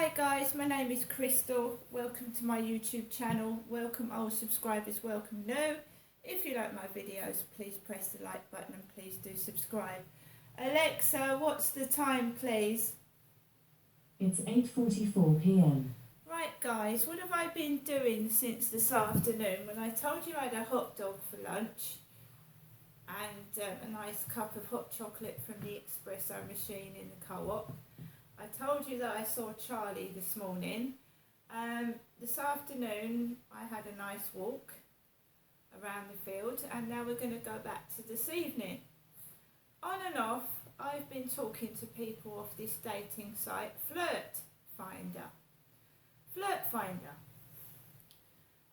Hi guys, my name is Crystal. Welcome to my YouTube channel. Welcome old subscribers, welcome new. If you like my videos, please press the like button and please do subscribe. Alexa, what's the time please? It's 8:44 p.m. Right guys, what have I been doing since this afternoon when I told you I had a hot dog for lunch and a nice cup of hot chocolate from the espresso machine in the co-op. I told you that I saw Charlie this morning. This afternoon I had a nice walk around the field and now we're going to go back to this evening. On and off, I've been talking to people off this dating site, Flirt Finder. Flirt Finder.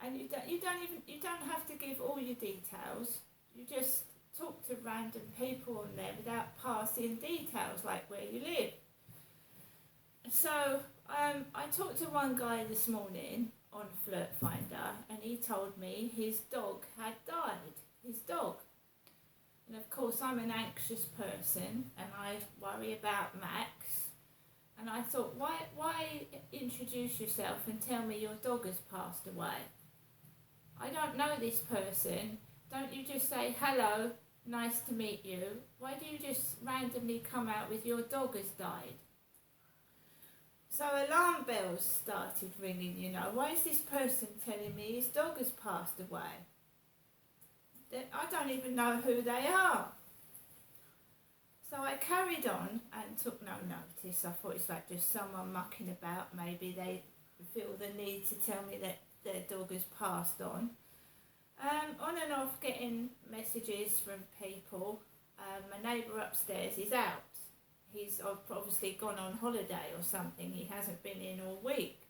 And you don't have to give all your details. You just talk to random people on there without passing details like where you live. So I talked to one guy this morning on Flirt Finder and he told me his dog had died. His dog. And of course I'm an anxious person and I worry about Max. And I thought, why introduce yourself and tell me your dog has passed away? I don't know this person. Don't you just say, hello, nice to meet you. Why do you just randomly come out with your dog has died? So alarm bells started ringing, you know. Why is this person telling me his dog has passed away? I don't even know who they are. So I carried on and took no notice. I thought it's like just someone mucking about. Maybe they feel the need to tell me that their dog has passed on. On and off getting messages from people. My neighbour upstairs is out. He's obviously gone on holiday or something. He hasn't been in all week.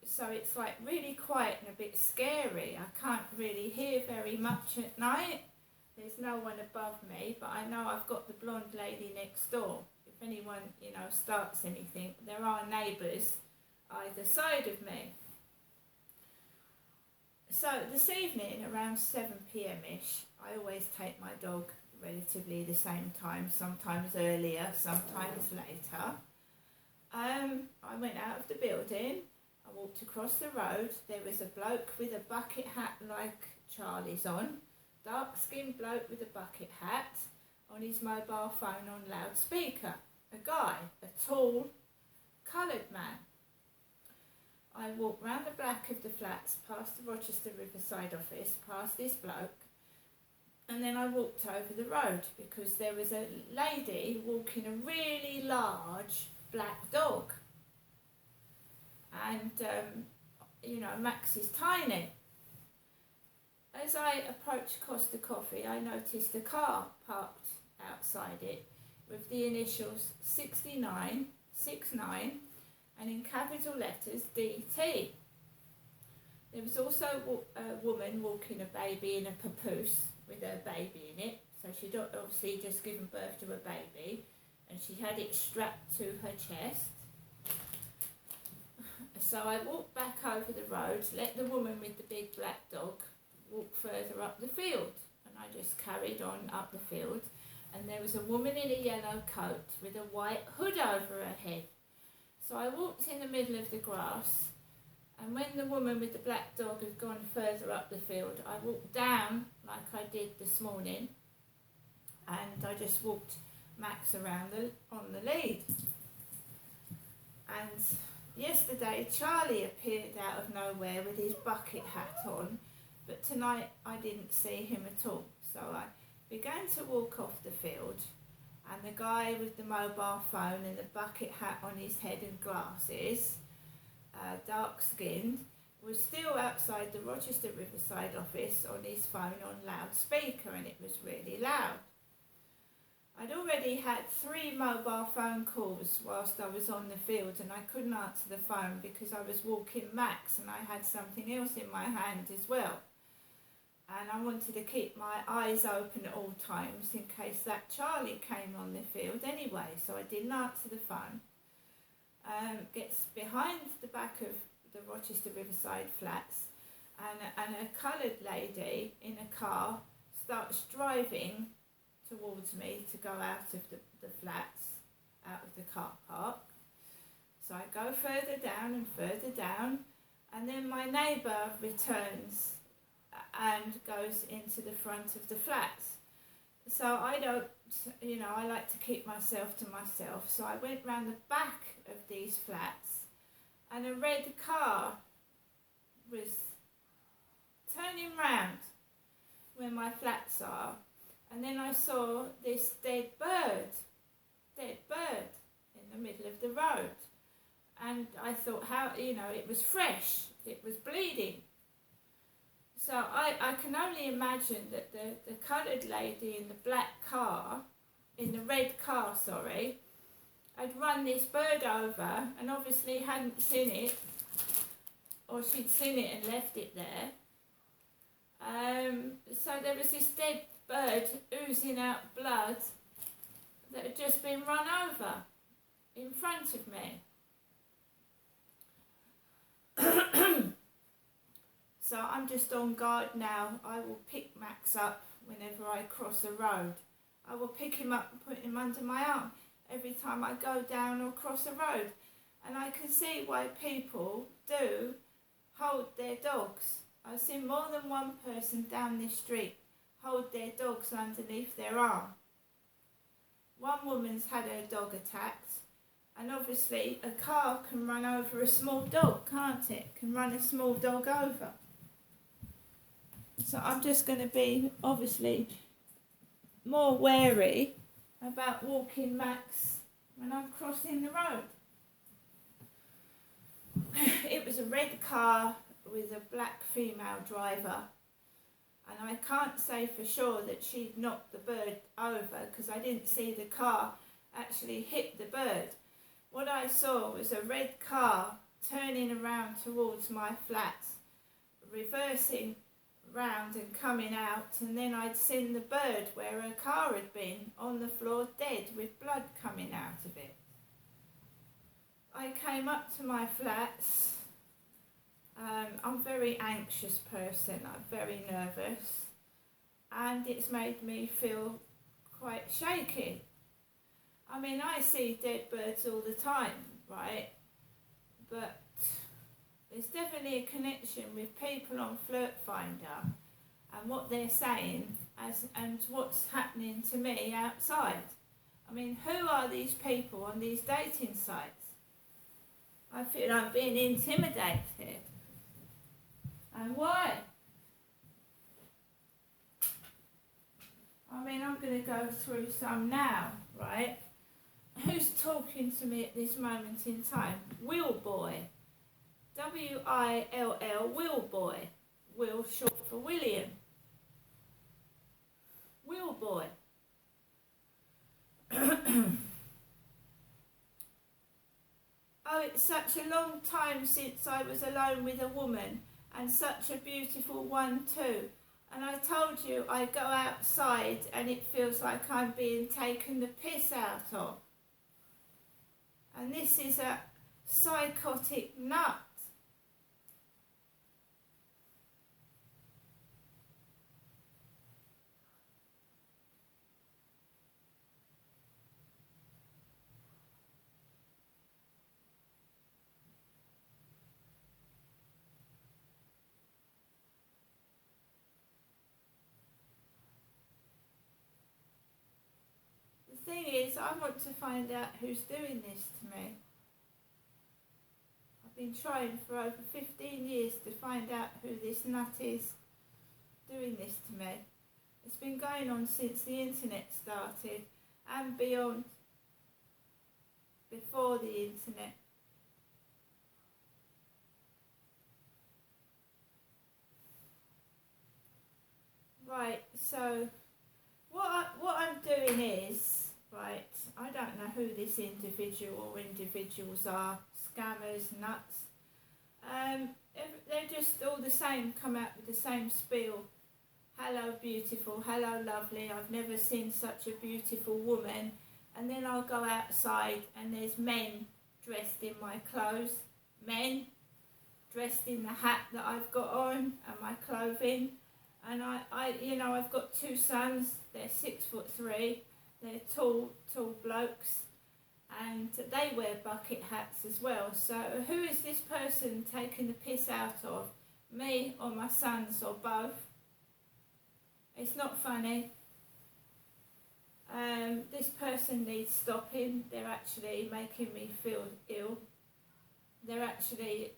So it's like really quiet and a bit scary. I can't really hear very much at night. There's no one above me, but I know I've got the blonde lady next door. If anyone, starts anything, there are neighbours either side of me. So this evening, around 7 p.m-ish, I always take my dog relatively the same time, sometimes earlier, sometimes later. I went out of the building, I walked across the road, there was a bloke with a bucket hat like Charlie's on, dark-skinned bloke with a bucket hat, on his mobile phone on loudspeaker, a guy, a tall, coloured man. I walked round the back of the flats, past the Rochester Riverside office, past this bloke, and then I walked over the road because there was a lady walking a really large black dog. And, Max is tiny. As I approached Costa Coffee, I noticed a car parked outside it with the initials 6969 and in capital letters DT. There was also a woman walking a baby in a papoose with her baby in it, so she'd obviously just given birth to a baby and she had it strapped to her chest. So I walked back over the road, let the woman with the big black dog walk further up the field, and I just carried on up the field, and there was a woman in a yellow coat with a white hood over her head. So I walked in the middle of the grass, and when the woman with the black dog had gone further up the field, I walked down like I did this morning, and I just walked Max around on the lead. And yesterday Charlie appeared out of nowhere with his bucket hat on, but tonight I didn't see him at all. So I began to walk off the field, and the guy with the mobile phone and the bucket hat on his head and glasses, dark-skinned, was still outside the Rochester Riverside office on his phone on loudspeaker, and it was really loud. I'd already had 3 mobile phone calls whilst I was on the field, and I couldn't answer the phone because I was walking Max and I had something else in my hand as well. And I wanted to keep my eyes open at all times in case that Charlie came on the field anyway, so I didn't answer the phone. Gets behind the back of the Rochester Riverside flats, and a coloured lady in a car starts driving towards me to go out of the flats, out of the car park. So I go further down, and then my neighbour returns and goes into the front of the flats. So I don't, I like to keep myself to myself. So I went round the back of these flats, and a red car was turning round where my flats are. And then I saw this dead bird in the middle of the road. And I thought, it was fresh, it was bleeding. So I can only imagine that the coloured lady in the red car, had run this bird over and obviously hadn't seen it, or she'd seen it and left it there. So there was this dead bird oozing out blood that had just been run over in front of me. So I'm just on guard now. I will pick Max up whenever I cross a road. I will pick him up and put him under my arm every time I go down or cross a road. And I can see why people do hold their dogs. I've seen more than one person down this street hold their dogs underneath their arm. One woman's had her dog attacked, and obviously a car can run over a small dog, can't it? Can run a small dog over. So I'm just going to be obviously more wary about walking Max when I'm crossing the road. It was a red car with a black female driver, and I can't say for sure that she'd knocked the bird over because I didn't see the car actually hit the bird. What I saw was a red car turning around towards my flats, reversing round and coming out, and then I'd seen the bird where a car had been on the floor dead with blood coming out of it. I came up to my flats. I'm a very anxious person, I'm very nervous, and it's made me feel quite shaky. I mean, I see dead birds all the time, right? But there's definitely a connection with people on Flirt Finder and what they're saying and what's happening to me outside. I mean, who are these people on these dating sites? I feel I'm being intimidated. And why? I mean, I'm going to go through some now, right? Who's talking to me at this moment in time? Will Boy. W-I-L-L, Will Boy. Will short for William. Will Boy. Oh, it's such a long time since I was alone with a woman, and such a beautiful one too. And I told you I go outside and it feels like I'm being taken the piss out of. And this is a psychotic nut. The thing is, I want to find out who's doing this to me. I've been trying for over 15 years to find out who this nut is doing this to me. It's been going on since the internet started and beyond, before the internet. Right, so what I'm doing is, right, I don't know who this individual or individuals are, scammers, nuts. They're just all the same, come out with the same spiel. Hello beautiful, hello lovely, I've never seen such a beautiful woman. And then I'll go outside and there's men dressed in my clothes, men dressed in the hat that I've got on and my clothing. And I've got two sons, they're 6'3", they're tall blokes. and they wear bucket hats as well. So who is this person taking the piss out of? Me or my sons or both? It's not funny. This person needs stopping. They're actually making me feel ill. They're actually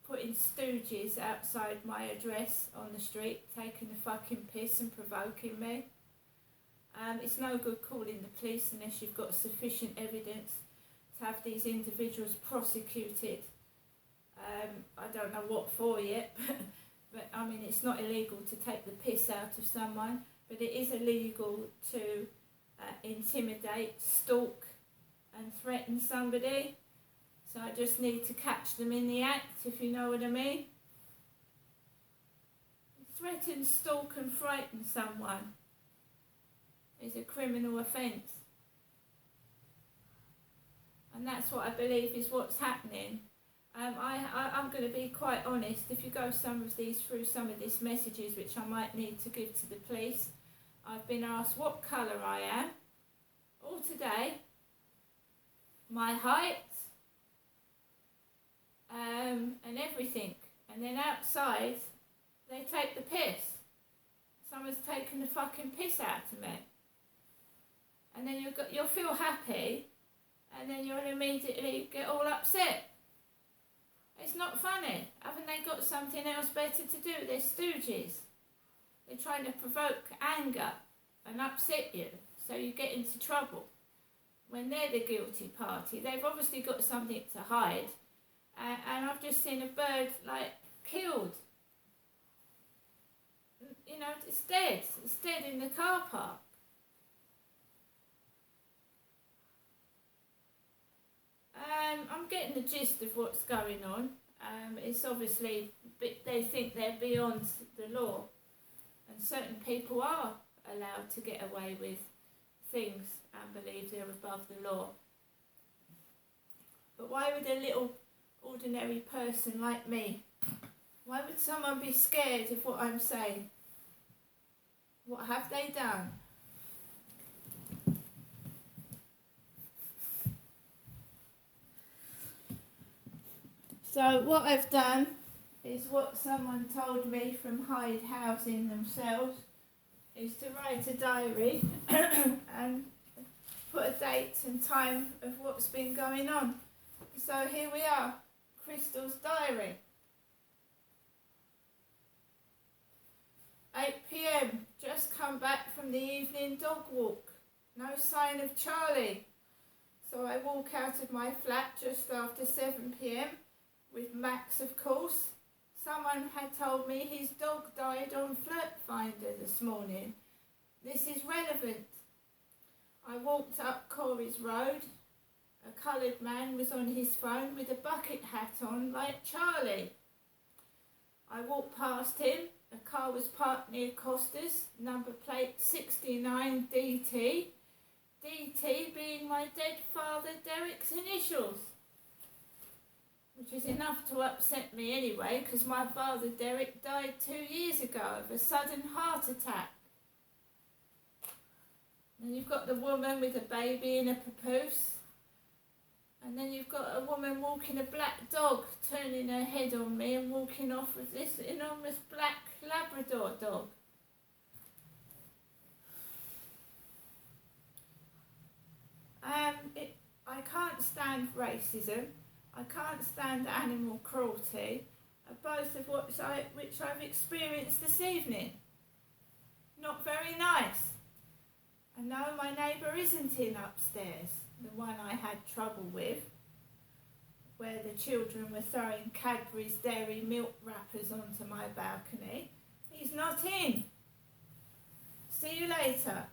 putting stooges outside my address on the street, taking the fucking piss and provoking me. It's no good calling the police unless you've got sufficient evidence to have these individuals prosecuted. I don't know what for yet, but I mean, it's not illegal to take the piss out of someone, but it is illegal to intimidate, stalk and threaten somebody. So I just need to catch them in the act, if you know what I mean. Threaten, stalk and frighten someone is a criminal offence. And that's what I believe is what's happening. I'm going to be quite honest. If you go through some of these messages, which I might need to give to the police, I've been asked what colour I am, all today, my height, and everything. And then outside, they take the piss. Someone's taken the fucking piss out of me. And then you'll feel happy, and then you'll immediately get all upset. It's not funny. Haven't they got something else better to do? They're stooges. They're trying to provoke anger and upset you, so you get into trouble. When they're the guilty party, they've obviously got something to hide. And I've just seen a bird, killed. You know, it's dead. It's dead in the car park. I'm getting the gist of what's going on. It's obviously, they think they're beyond the law. And certain people are allowed to get away with things and believe they're above the law. But why would a little ordinary person like me, why would someone be scared of what I'm saying? What have they done? So what I've done is what someone told me from Hyde Housing themselves, is to write a diary and put a date and time of what's been going on. So here we are, Crystal's diary. 8 p.m, just come back from the evening dog walk. No sign of Charlie. So I walk out of my flat just after 7 p.m. with Max, of course. Someone had told me his dog died on Flirt Finder this morning. This is relevant. I walked up Corey's Road. A coloured man was on his phone with a bucket hat on like Charlie. I walked past him. A car was parked near Costa's, number plate 69DT. DT being my dead father Derek's initials. Which is enough to upset me anyway, because my father Derek died 2 years ago of a sudden heart attack. And you've got the woman with a baby in a papoose. And then you've got a woman walking a black dog, turning her head on me and walking off with this enormous black Labrador dog. I can't stand racism. I can't stand animal cruelty, both of which I've experienced this evening. Not very nice. And no, my neighbour isn't in upstairs, the one I had trouble with, where the children were throwing Cadbury's dairy milk wrappers onto my balcony. He's not in. See you later.